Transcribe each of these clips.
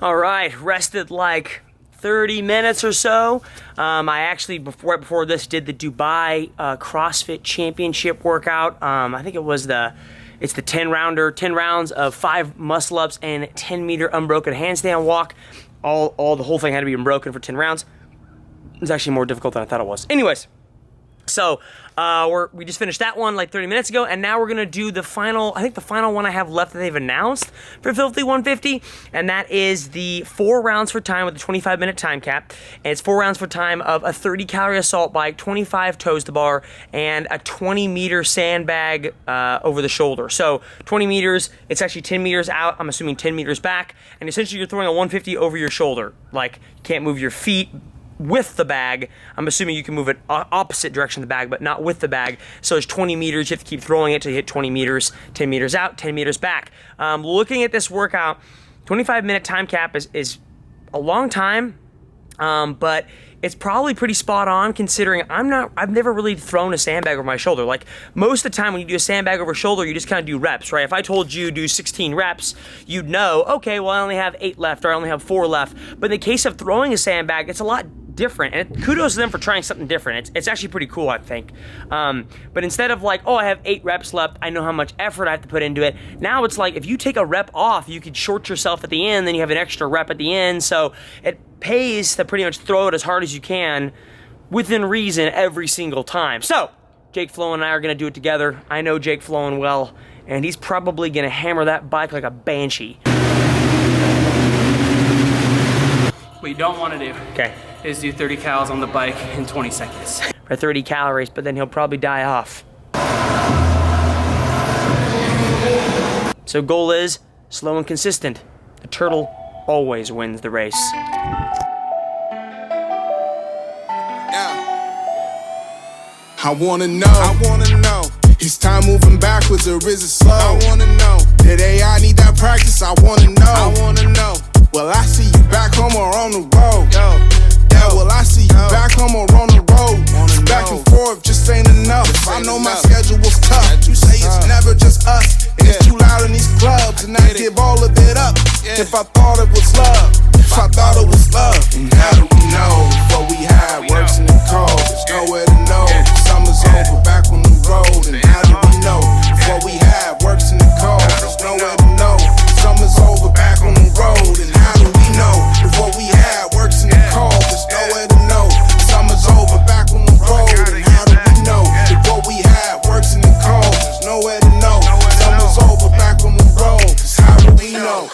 All right, rested like 30 minutes or so. I actually, right before this, did the Dubai CrossFit Championship workout. I think it's the 10 rounds of 5 muscle ups and 10-meter unbroken handstand walk. The whole thing had to be unbroken for 10 rounds. It was actually more difficult than I thought it was. Anyways, so we just finished that one like 30 minutes ago, and now we're gonna do the final, I think the final one I have left that they've announced for Filthy 150, and that is the 4 rounds for time with a 25-minute time cap. And it's 4 rounds for time of a 30-calorie assault bike, 25 toes to bar, and a 20-meter sandbag over the shoulder. So 20 meters, it's actually 10 meters out, I'm assuming 10 meters back, and essentially you're throwing a 150 over your shoulder. Like, you can't move your feet with the bag. I'm assuming you can move it opposite direction of the bag, but not with the bag. So it's 20 meters. You have to keep throwing it till you hit 20 meters, 10 meters out, 10 meters back. Looking at this workout, 25-minute time cap is a long time, but it's probably pretty spot on considering I've never really thrown a sandbag over my shoulder. Like, most of the time when you do a sandbag over shoulder, you just kind of do reps, right? If I told you do 16 reps, you'd know, okay, well, I only have 8 left, or I only have 4 left. But in the case of throwing a sandbag, it's a lot different, and kudos to them for trying something different. It's actually pretty cool, I think. But instead of like, oh, I have 8 reps left, I know how much effort I have to put into it. Now it's like, if you take a rep off, you could short yourself at the end, then you have an extra rep at the end. So it pays to pretty much throw it as hard as you can within reason every single time. So Jake Flowen and I are going to do it together. I know Jake Flowen well, and he's probably going to hammer that bike like a banshee. What you don't want to do is do 30 calories on the bike in 20 seconds. For 30 calories, but then he'll probably die off. So goal is slow and consistent. The turtle always wins the race. I wanna know, is time moving backwards or is it slow? I wanna know, did AI need that practice? I wanna know, will I see you back home or on the road? Yeah, will I see you back home or on the road? Back and forth just ain't enough. I know my schedule was tough. You say it's never just us, and it's too loud in these clubs, and I give all of it up. If I thought it was love, if I thought it was love, and how do we know what we had works in the cold? There's nowhere to know. Summer's over, back on the road, and how do we know what we had works in the cold? There's nowhere to know. Summer's over, back on the road, and how do we know if what we had works in the cold? There's nowhere to know. Summer's over, back on the road, and how do we know if what we had works in the cold? There's nowhere to know. Summer's over, back on the road. How do we know?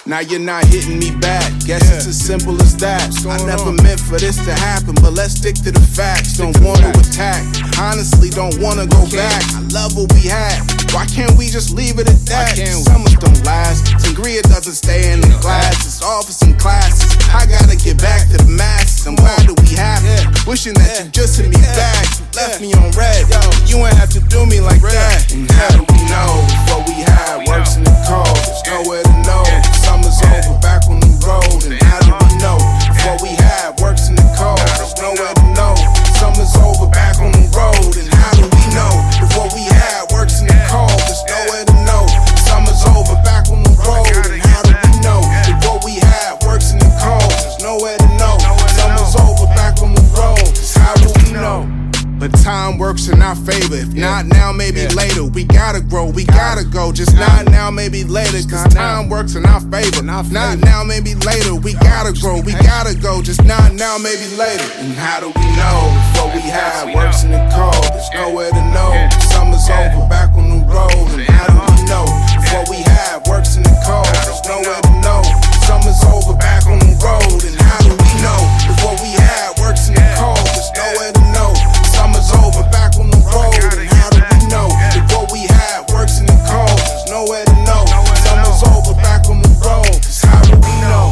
Now you're not hitting me back. Guess it's as simple as that. I never meant for this to happen, but let's stick to the facts. Don't wanna attack, honestly don't wanna go back. I love what we had, why can't we just leave it at that? Summers don't last, sangria doesn't stay in the glass. It's all for some classes, I gotta get back to the masses. I'm glad that we have it, wishing that you just hit me back. You left me on red, you ain't have to do me like that. And how do we know if what we had works in the cold? There's nowhere to know. Summer's over, back on the road, and how do we know if what we had works in the cold? There's nowhere to know. Summer's over, back on the road, and how do we know if what we had works in the cold? There's nowhere to know. Summer's over, back on the road, and how do we know if what we had works in the cold? There's nowhere to know. Summer's over, back on the road. How do we know? But time works in our favor. If not now, maybe later. We gotta grow, we gotta go. Just not now, maybe later. Cause time works in our favor. Not now, maybe later. We gotta grow, we gotta go. Just not now, maybe later. And how do we know if what we had works in the cold? There's nowhere to know. Summer's over, back on the road. And how do we know if what we had works in the cold? There's nowhere to know. Summer's over, back on the road. And how do we know if what we had works in the cold? There's nowhere to know. Summer's over, back on the road, and how do we know if what we had works in the cold? There's nowhere to know. Summer's over, back on the road. How do we know?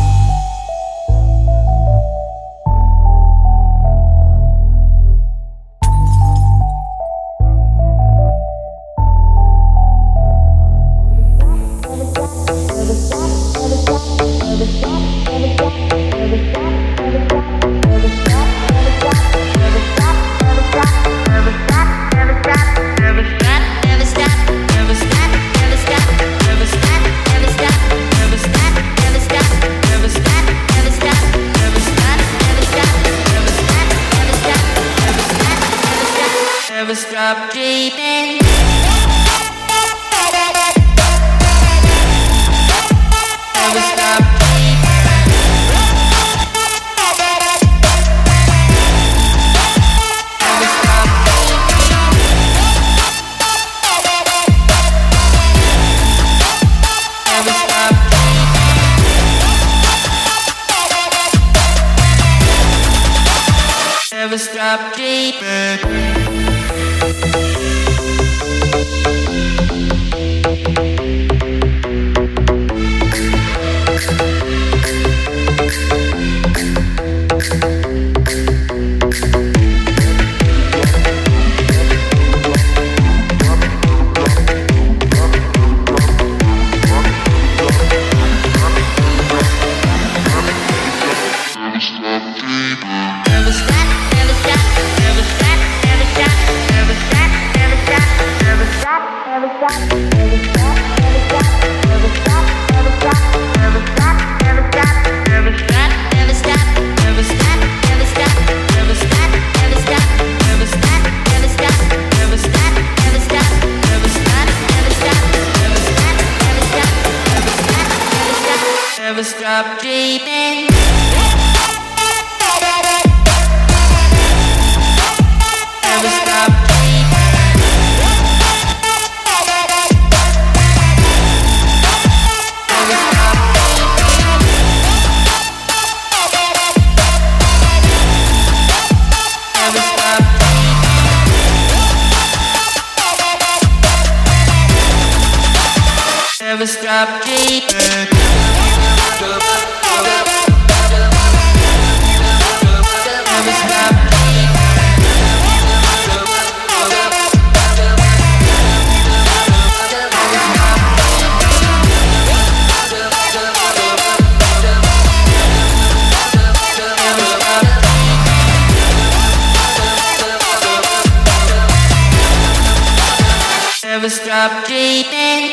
stop dreaming. Never stop dreaming. Never stop dreaming. Never stop dreaming. Never stop dreaming. Never stop dreaming. Never stop dreaming.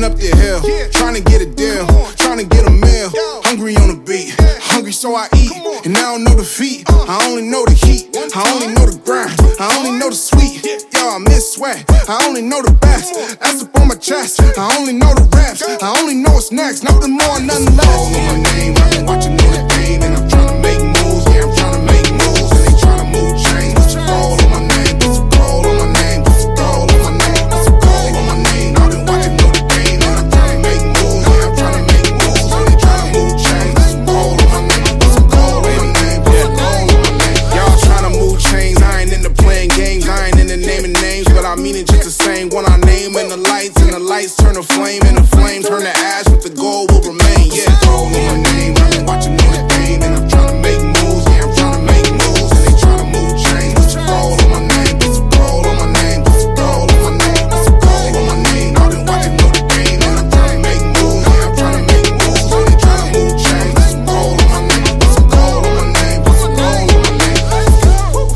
Up the hill, trying to get a deal, trying to get a meal. Hungry on the beat, hungry so I eat. And I don't know the feet, I only know the heat. I only know the grind, I only know the sweet. Yo, I miss sweat, I only know the best. That's up on my chest, I only know the reps. I only know what's next, nothing more, nothing less. All on my name, I've been watching Notre Dame, and I'm trying to make moves. Yeah, I'm trying to make moves, and they trying to move chains. All on my name, all on my name, all on my name, all on my name. I've been watching Notre Dame, and I'm trying to make moves. Yeah, I'm trying to make moves, and they trying to move chains. All on my name, all on my name, all on my name. Y'all trying to move chains, I ain't into playing games, I ain't into naming names, but I mean it just the same. When I name and the lights turn to flame, and the flame turn to ash, but the goal will remain. Yeah, all on my name, I've been watching Notre Dame, and I'm trying to make moves. Yeah, I'm trying to make moves, and they trying to move chains. All on my name, all on my name, all on my name, all on my name. I've been watching Notre Dame, and I'm trying to make moves. Yeah, I'm trying to make moves, and they trying to move chains. All on my name, all on my name, all on my name.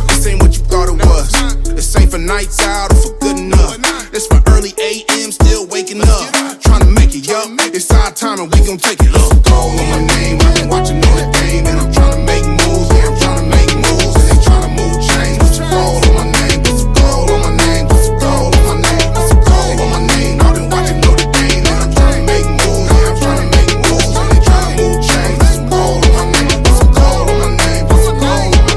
This ain't what you thought it was. This ain't for nights out or for good enough. This for early AM, still waking up, trying to make it, yup. It's our time and we gon' take it up. All on my name, I've been watching Notre Dame, and I'm trying to make moves. Yeah, I'm trying to make moves, and they trying to move chains. All on my name, all on my name, all on my name, all on my name. I've been watching Notre Dame, and I'm trying to make moves. Yeah, I'm trying to make moves, and they trying to move chains. All on my name, all on my name, all on my name, all on my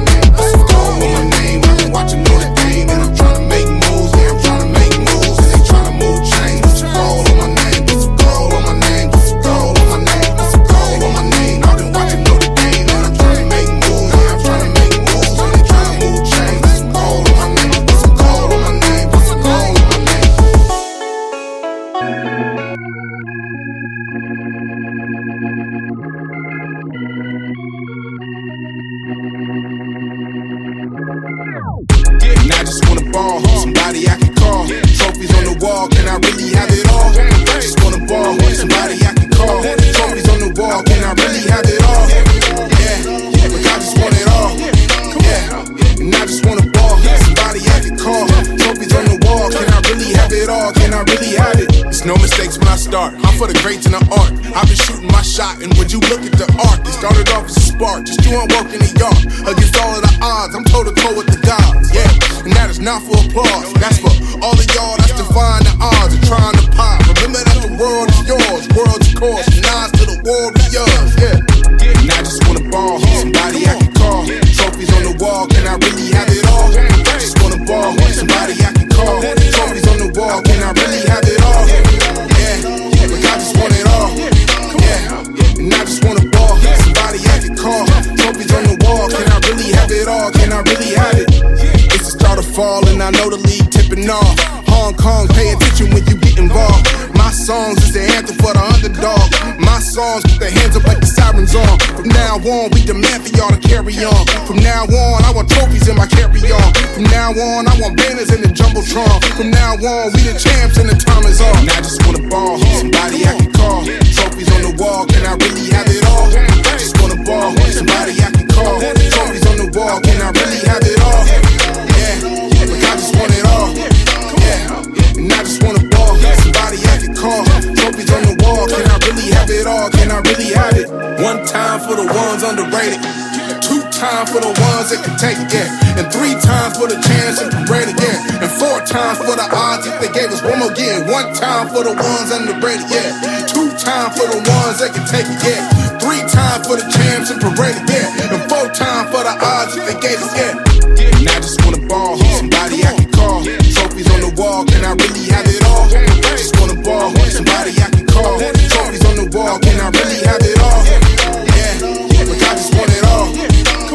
name. I've been watching Notre Dame, and I'm trying to make moves. Yeah, I'm trying to make moves, and they trying to move chains. All on my name, all on my name, all on my name, all on my name. I've been watching Notre Dame, and I'm trying to make moves. Yeah, I'm trying to make moves, and they trying to move chains. All on my name, all on my name, all on my name. And I just wanna ball, somebody I can call. Trophies on the wall, can I really have it all? Just wanna ball, somebody I can call. Trophies on the wall, can I really have it all? Yeah, but I just want it all. Yeah, and I just wanna ball, somebody I can call. Trophies on the wall, can I really have it all? Can I really have it? It's no mistakes when I start. I'm for the greats in the art. I've been shooting my shot, and would you look at the art? It started off as a spark, just doing work in the yard. Against all of the odds, I'm toe to toe with the gods. Yeah, and that is not for applause. That's for all of y'all that's defying the odds and trying to pop. Remember that the world is yours, world's course, nods to the warriors, yeah. And I just wanna ball, somebody I can call. Trophies on the wall, can I really have it all? Just wanna ball, somebody I can call. Trophies on the wall, can I really have it all? Yeah, like I just want it all. Yeah, and I just wanna ball, somebody I can call. Trophies on the wall, can I really have it all? Can I really have it? It's the start of fall and I know the league tipping off. Hong Kong, pay attention when you get involved. My songs is the anthem for the underdog. My songs put their hands up like the sirens on. From now on, we demand for y'all to carry on. From now on, I want trophies in my carry-on. From now on, I want banners in the Jumbotron. From now on, we the champs and the time is on. And I just wanna ball, somebody I can call. Trophies on the wall, can I really have it all? I just wanna ball, somebody I can call. Trophies on the wall, can I really have it all? Yeah, like I just want it all. Yeah, and I just wanna ball, somebody I can call. Trophies on the wall, can I really have it all? Can I really have it? One time for the ones underrated. 2 times for the ones that can take it, yeah. And 3 times for the chance and parade again. And 4 times for the odds if they gave us one more again. 1 time for the ones underrated, yeah. 2 times for the ones that can take it, yeah. 3 times for the champs and parade again. And 4 times for the odds if they gave us, yeah. And I just wanna ball, somebody I can call. Trophies on the wall, can I really have it all? I just wanna ball, somebody I can call. Trophies on the wall, can I really have it all? Yeah, like I just want it all.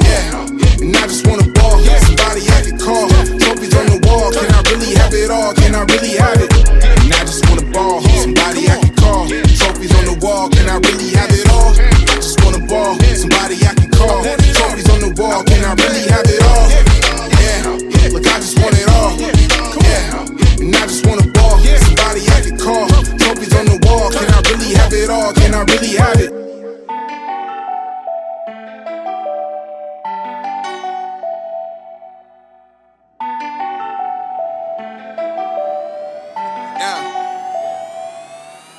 Yeah, and I just wanna ball, somebody I can call. Trophies on the wall, can I really have it all? Can I really have it? And I just wanna ball, somebody I can call. Trophies on the wall, can I really have it all? I just wanna ball, somebody I can call. Trophies on the wall, can I really have it all? Yeah, look, I just want it all. Yeah, and I just wanna ball, somebody I can call. Trophies on the wall, can I really have it all? Can I really have it?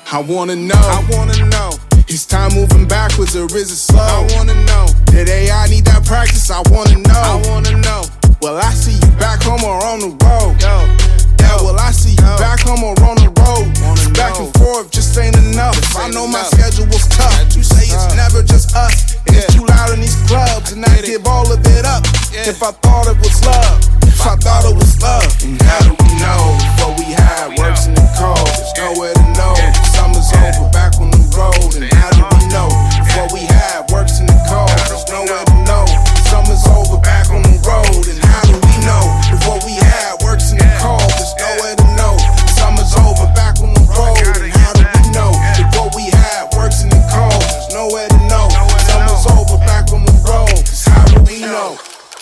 I wanna know, is time moving backwards or is it slow? I wanna know, did AI need that practice? I wanna know, well I see you back home or on the road? Yeah, well I see you back home or on the road. Back and forth just ain't enough. I know my schedule was tough. You say it's never just us, and it's too loud in these clubs, and I give all of it up. If I thought it was love, if I thought it was love, and how do we know what we had works in the cold? There's nowhere to know. Summer's over, back on the road, and how do we know if what we had works in the cold? There's nowhere to know. Summer's over, back on the road, and how do we know if what we had works in the cold? There's nowhere to know. Summer's over, back on the road, and how do we know if what we had works in the cold? There's nowhere to know. Summer's over, back on the road, 'cause how do we know?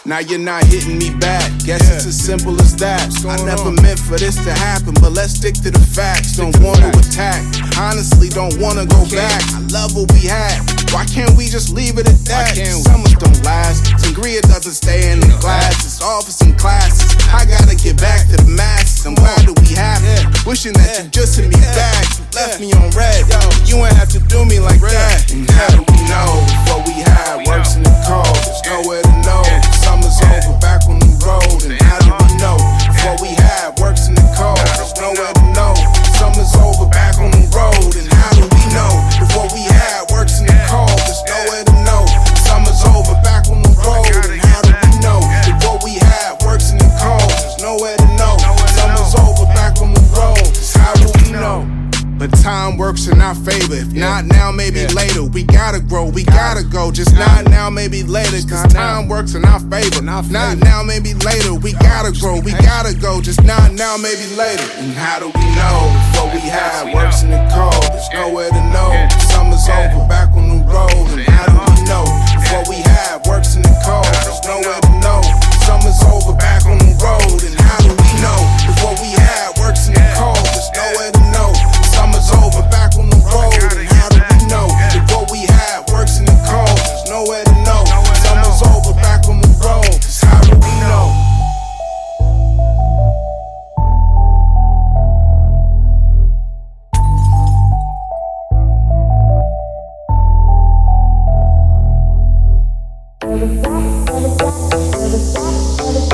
Now you're not hitting me back, guess it's as simple as that. I never meant for this to happen, but let's stick to the facts. Don't wanna attack, honestly don't wanna go back. I love what we had, why can't we just leave it at that? Summers don't last, sangria doesn't stay in the glass. It's office and classes, I gotta get back to the masses. And why do we have it? Wishing that you just hit me back, you left me on red. You ain't have to do me like that. And how do we know if what we had works in the cold? There's nowhere to know. Summer's over, back on the road, and how do we know if what we had works in the cold? There's nowhere to know. Summer's over, back on the road, and how do we know if what we had works in the cold? There's nowhere to know. Summer's over, back on the road, and how do we know if what we had works in the cold? There's nowhere to know. Summer's over, back on the road, 'cause how do we know? But time works in our favor. If not now, maybe later. We gotta grow, we gotta go. Just not now, maybe later. 'Cause time works in our favor. Not now, maybe later. We gotta grow, we gotta go. Just not now, maybe later. And how do we know if what we had works in the cold? There's nowhere to know. Summer's over, back on the road. And how do we know if what we had works in the cold? There's nowhere to know. Summer's over, back on the road. And how do we know if what we had works in the cold? There's nowhere to know. Summer's over, back on the road, and how do we know if what we had works in the cold? There's nowhere to know. Summer's over, back on the road, 'cause how do we know? Never stop.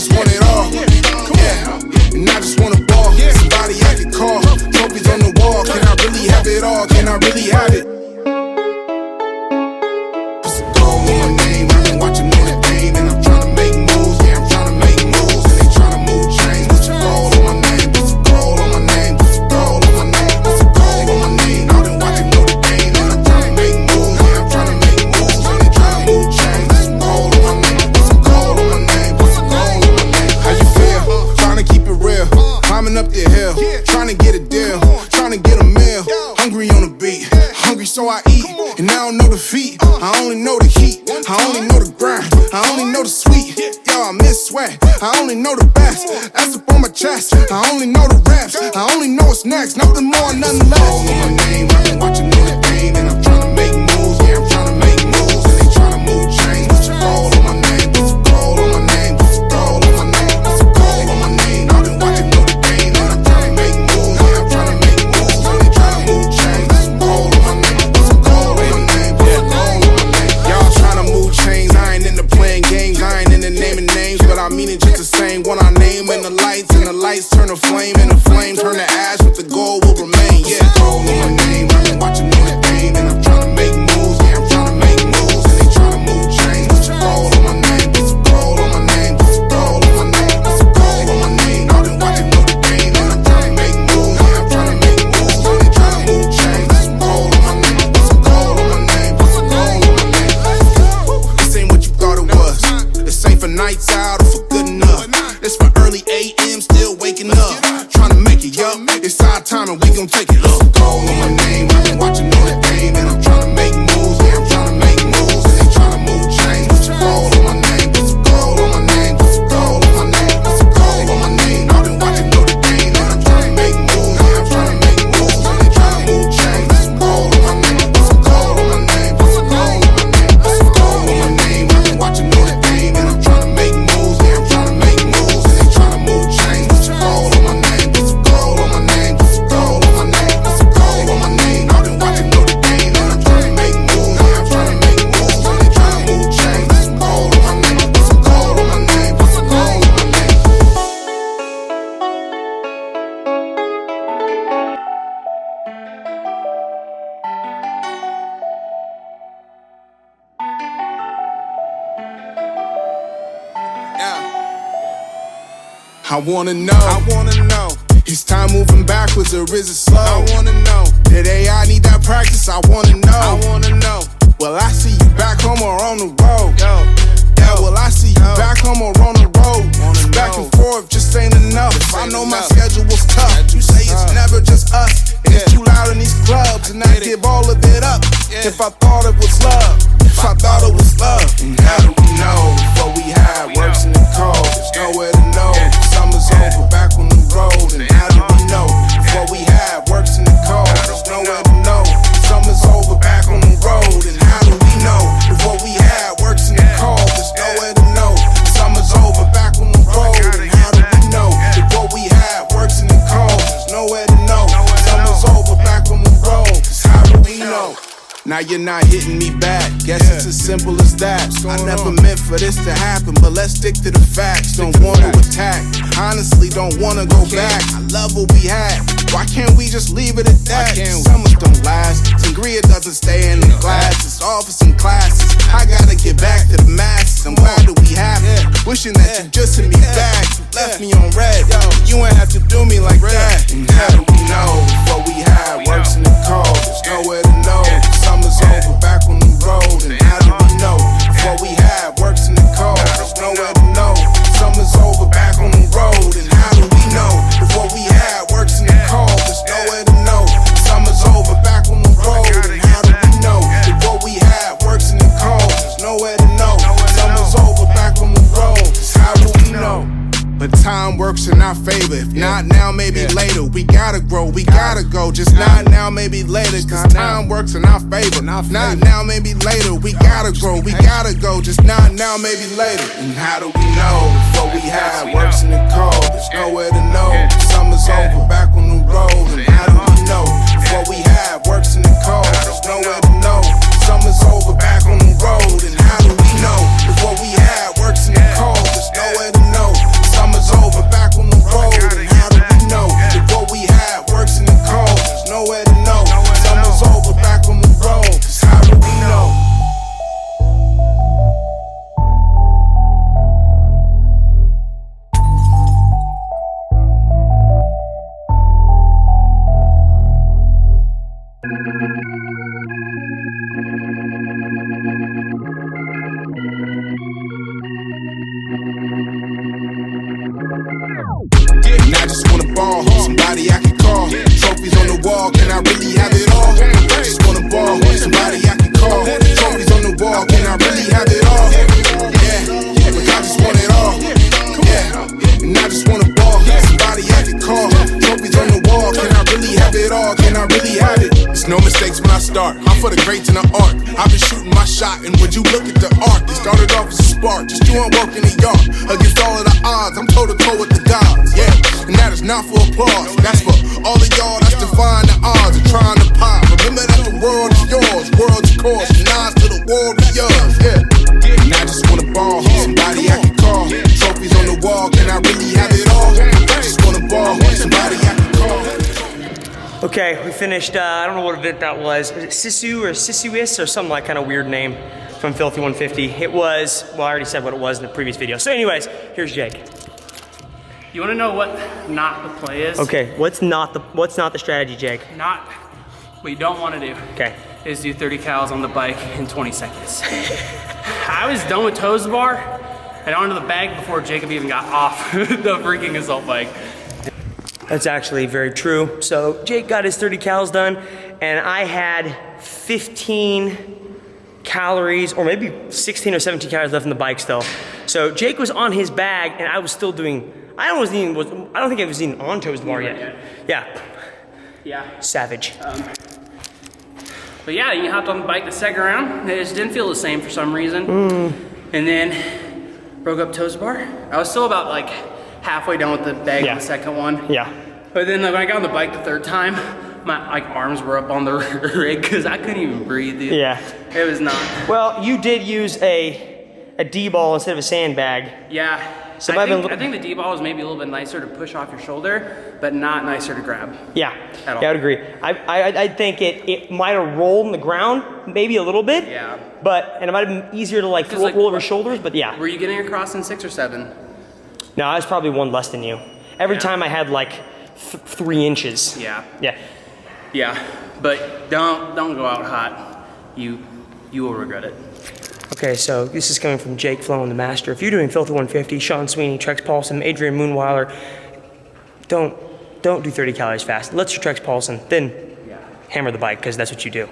just want it all. Yeah, and I just wanna ball. Somebody I can call. Trophies on the wall. Can I really have it all? Can I really have it? Put some gold on my name. I've been watching on the game, and I'm trying to make moves. Yeah, I'm trying to make moves, and they trying to move chains. Put some gold on my name. Put some gold on my name. Put some gold on my name. Put some gold on my name. I've been watching on the game, and I'm trying to make moves. Yeah, I'm trying to make moves, and they trying to move chains. Put some gold on my name. Put some gold on my name. Put some gold on my name. How you feel? Trying to keep it real. Climbing up the hill, trying to get a deal, trying to get a meal. Hungry on the beat, hungry so I eat, and I don't know defeat. I only know the heat, I only know the grind, I only know the sweet. Yo, I miss sweat, I only know the best. That's up on my chest, I only know the reps, I only know what's next. Nothing more, nothing less. Gold on my name, I've been watching on the game, and I'm trying to make moves. Yeah, I'm trying to make moves, and they trying to move chains. Put some gold on my name, put some gold on my name, put some gold on my name, put some gold on my name. I've been watching on the game, and I'm trying to make moves. Yeah, I'm trying to make moves, and they trying to move chains. Put some gold on my name, put some gold on my name, put some gold on my name. Y'all trying to move chains, I ain't into playing games, I ain't into naming names, but I mean it just the same. When I name in the lights, and the lights turn to flame, and the flame turn to ash, but the gold will remain. Yeah, gold on my name, I've been watching on the game, and I'm trying to make moves. Yeah, I'm trying to make moves, and they trying to move chains. Put some gold on my name, put some gold on my name, put some gold on my name, put some gold on my name. I've been watching on the game, and I'm trying to make moves. Yeah, I'm trying to make moves, and they trying to move chains. Put some gold on my name, put some gold on my name, put some gold on my name. This ain't what you thought it was. This ain't for nights out or for good enough. This for early AM, still waking up, trying to make it, yup. It's our time and we gon' take it. Look, gold on my name, I've been watching on the game, and I'm trying to make moves. Yeah, I'm trying to make moves, and they trying to move chains. Put some gold on my name, put some gold on my name, put some gold on my name, put some gold on my name. I've been watching on the game, and I'm trying to make moves. Yeah, I'm trying to make moves, and they trying to move chains. Put some gold on my name, put some gold on my name, put some gold on my name, put some gold on my name. I've been watching on the game, and I'm trying to make moves. Yeah, I'm trying to make moves, and they trying to move chains. Put some gold on my name, put some gold on my name, put some gold on my name, put some gold on my name. I've been watching on the game, and I'm trying to make moves. Yeah, I'm trying to make moves, and they trying to move chains. Put some gold on my name, put some gold on my name, put some gold on my name. I wanna know, is time moving backwards or is it slow? I wanna know, did AI need that practice? I wanna know, will I see you back home or on the road? Yeah, will I see you back home or on the road? Back and forth just ain't enough. I know my schedule was tough. You say it's never just us, and it's too loud in these clubs, and I give all of it up. If I thought it was love, if I thought it was love, and how do we know what we had works in the cold? There's nowhere to know. Summer's over, back on the road, and how do we know what we had works in the cold? There's nowhere to know. Summer's over, back on the road, and how do we know if what we had works in the cold? There's nowhere to know. Summer's over, back on the road, and how do we know if what we had works in the cold? There's nowhere to know. Summer's over, back on the road, 'cause how do we know? Now you're not hitting me back, guess it's as simple as that. I never meant for this to happen, but let's stick to the facts. Don't wanna attack, honestly don't wanna go back. I love what we had, why can't we just leave it at that? Summers don't last, sangria doesn't stay in the glass. It's all for some classes, I gotta get back to the masses. I'm glad that we have it, wishing that you just hit me back. You left me on red, you ain't have to do me like that. And how do we know what we had works in the cold? There's nowhere to know. Summer's over, back on the road, and how do we know if what we had works in the cold? There's nowhere to know. Summer's over, back on the road, and how do we know if what we had works in the cold? There's nowhere to know. Summer's over, back on the road, and how do we know if what we had works in the cold? There's nowhere to know. Summer's over, back on the road, 'cause how do we know? But time works in our favor. If not now, maybe later. We gotta grow, we gotta go. Just not now, maybe later. 'Cause time works in our favor. Not now, maybe later. We gotta grow, we gotta go. Just not now, maybe later. And how do we know if what we had works in the cold? There's nowhere to know. Summer's over, back on the road. And how do we know if what we had works in the cold? There's nowhere to know. Summer's over, back on the road. And how do we know if what we had works in the cold? There's nowhere to know. I'm for the greats and the art. I've been shooting my shot, and when you look at the art, it started off as a spark, just doing work in the yard. Against all of the odds, I'm toe to toe with the gods, yeah. And that is not for applause, that's for all of y'all that's defying the odds and trying to pop. Remember that the world is yours, world's course, and eyes to the warriors, yeah. And I just wanna ball, somebody I can call. Trophies on the wall, can I really have it all? I just wanna ball, somebody I can call. Okay, we finished, I don't know what event that was. Was it Sisu or Sisuis or some like kind of weird name from Filthy 150? It was, well, I already said what it was in the previous video. So anyways, here's Jake. You wanna know what not the play is? Okay, what's not the strategy, Jake? What you don't wanna do. Okay. Is do 30 calories on the bike in 20 seconds. I was done with toes bar and onto the bag before Jacob even got off the freaking assault bike. That's actually very true. So Jake got his 30 calories done, and I had 15 calories, or maybe 16 or 17 calories left in the bike still. So Jake was on his bag, and I was still doing, I don't think I was even on toes bar yet. Yeah. Savage. But yeah, you hopped on the bike the second round. It just didn't feel the same for some reason. And then broke up toes bar. I was still about like halfway done with the bag on the second one. Yeah. But then when I got on the bike the third time, my like arms were up on the rig because I couldn't even breathe, dude. Yeah. It was not. Well, you did use a D-ball instead of a sandbag. Yeah. So I think the D-ball was maybe a little bit nicer to push off your shoulder, but not nicer to grab. Yeah, at all. I would agree. I think it might have rolled in the ground, maybe a little bit. Yeah. And it might have been easier to like roll over your shoulders, but yeah. Were you getting across in 6 or 7? No, I was probably one less than you. Every time I had like 3 inches. Yeah. Yeah. Yeah, but don't go out hot. You will regret it. Okay, so this is coming from Jake Flowen, the master. If you're doing Filthy 150, Sean Sweeney, Trex Paulson, Adrian Moonweiler, don't do 30 calories fast. Let's do Trex Paulson, then hammer the bike, because that's what you do.